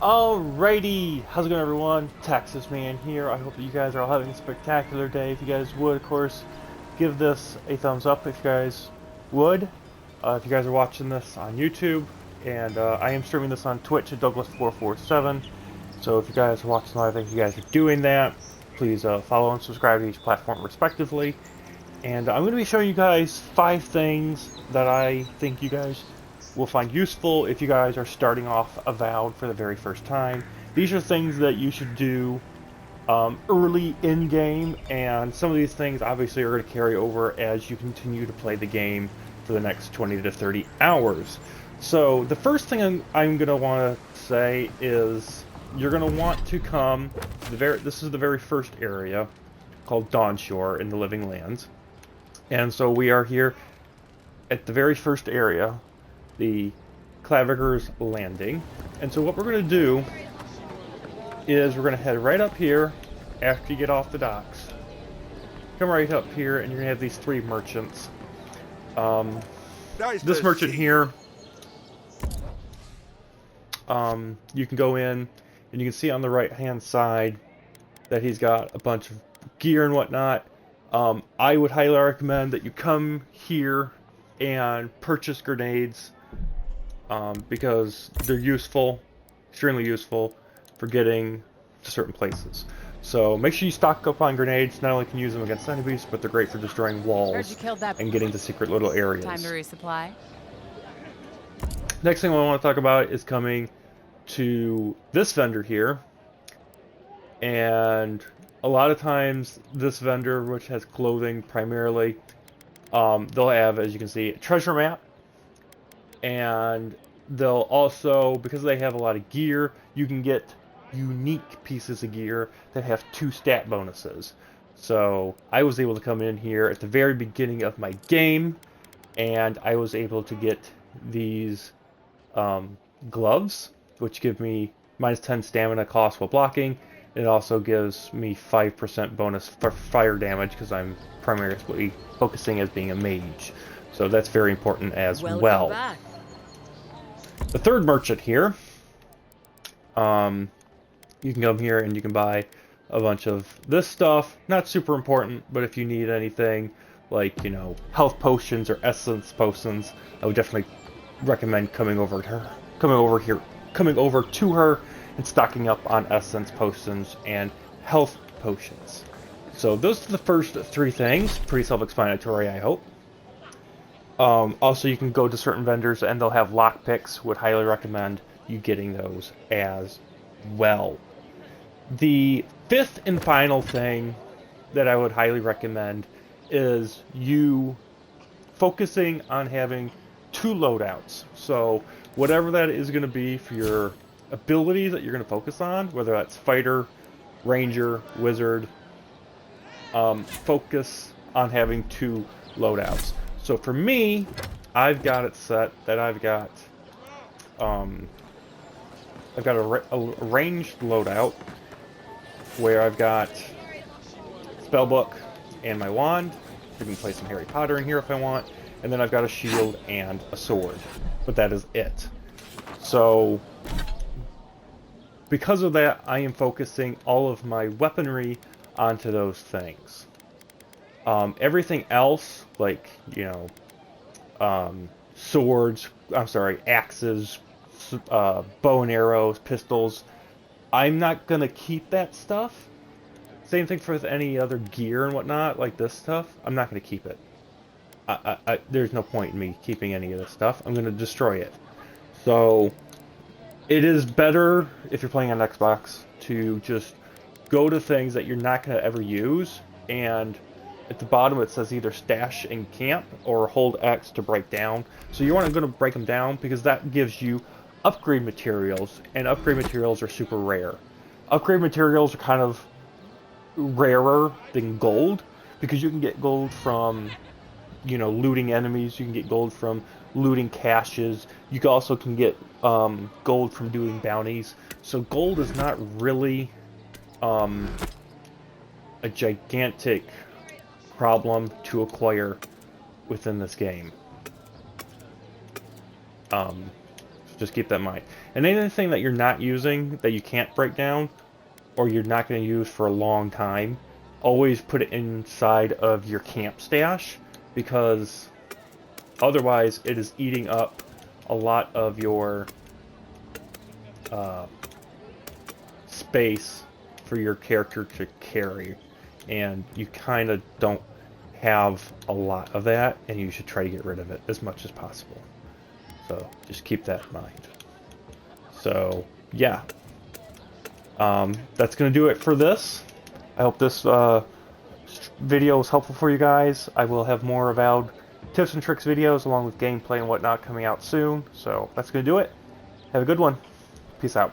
Alrighty, how's it going everyone? Texas Man here. I hope that you guys are all having a spectacular day. If you guys would, of course, give this a thumbs up if you guys would. If you guys are watching this on YouTube, and I am streaming this on Twitch at Douglas447. So if you guys are watching live, I think you guys are doing that. Please follow and subscribe to each platform respectively. And I'm going to be showing you guys 5 things that I think you guys will find useful if you guys are starting off Avowed for the very first time. These are things that you should do early in-game, and some of these things obviously are going to carry over as you continue to play the game for the next 20 to 30 hours. So the first thing I'm going to want to say is you're going to want to come, this is the very first area called Dawnshore in the Living Lands. And so we are here at the very first area, the Claviger's Landing. And so what we're going to do is we're going to head right up here after you get off the docks. Come right up here and you're going to have these 3 merchants. This merchant here, you can go in and you can see on the right hand side that he's got a bunch of gear and whatnot. I would highly recommend that you come here and purchase grenades because they're useful, extremely useful for getting to certain places. So make sure you stock up on grenades. Not only can you use them against enemies, but they're great for destroying walls and getting to secret little areas. Time to resupply. Next thing I want to talk about is coming to this vendor here. And a lot of times this vendor, which has clothing primarily, they'll have, as you can see, a treasure map. And they'll also, because they have a lot of gear, you can get unique pieces of gear that have 2 stat bonuses. So I was able to come in here at the very beginning of my game, and I was able to get these gloves, which give me minus 10 stamina cost while blocking. It also gives me 5% bonus for fire damage because I'm primarily focusing as being a mage. So that's very important as well. Back. The third merchant here, you can come here and you can buy a bunch of this stuff. Not super important, but if you need anything like, you know, health potions or essence potions, I would definitely recommend coming over to her and stocking up on essence potions and health potions. So those are the first 3 things. Pretty self-explanatory, I hope. Also, you can go to certain vendors and they'll have lockpicks. Would highly recommend you getting those as well. The 5th and final thing that I would highly recommend is you focusing on having 2 loadouts. So whatever that is going to be for your abilities that you're going to focus on, whether that's fighter, ranger, wizard, focus on having 2 loadouts. So for me, I've got it set that I've got a ranged loadout where I've got spellbook and my wand. I can play some Harry Potter in here if I want, and then I've got a shield and a sword. But that is it. So because of that, I am focusing all of my weaponry onto those things. Everything else, like, you know, swords, axes, bow and arrows, pistols, I'm not going to keep that stuff. Same thing for any other gear and whatnot, like this stuff. I'm not going to keep it. There's no point in me keeping any of this stuff. I'm going to destroy it. So it is better, if you're playing on Xbox, to just go to things that you're not going to ever use, and at the bottom it says either stash in camp or hold X to break down. So you want to break them down because that gives you upgrade materials, and upgrade materials are super rare. Upgrade materials are kind of rarer than gold because you can get gold from, you know, looting enemies. You can get gold from looting caches. You also can get gold from doing bounties. So gold is not really a gigantic problem to acquire within this game. Just keep that in mind. And anything that you're not using, that you can't break down, or you're not going to use for a long time, always put it inside of your camp stash, because otherwise it is eating up a lot of your space for your character to carry, and you kind of don't have a lot of that, and you should try to get rid of it as much as possible. So just keep that in mind. So yeah, that's going to do it for this. I hope this video was helpful for you guys. I will have more Avowed tips and tricks videos along with gameplay and whatnot coming out soon. So that's going to do it. Have a good one. Peace out.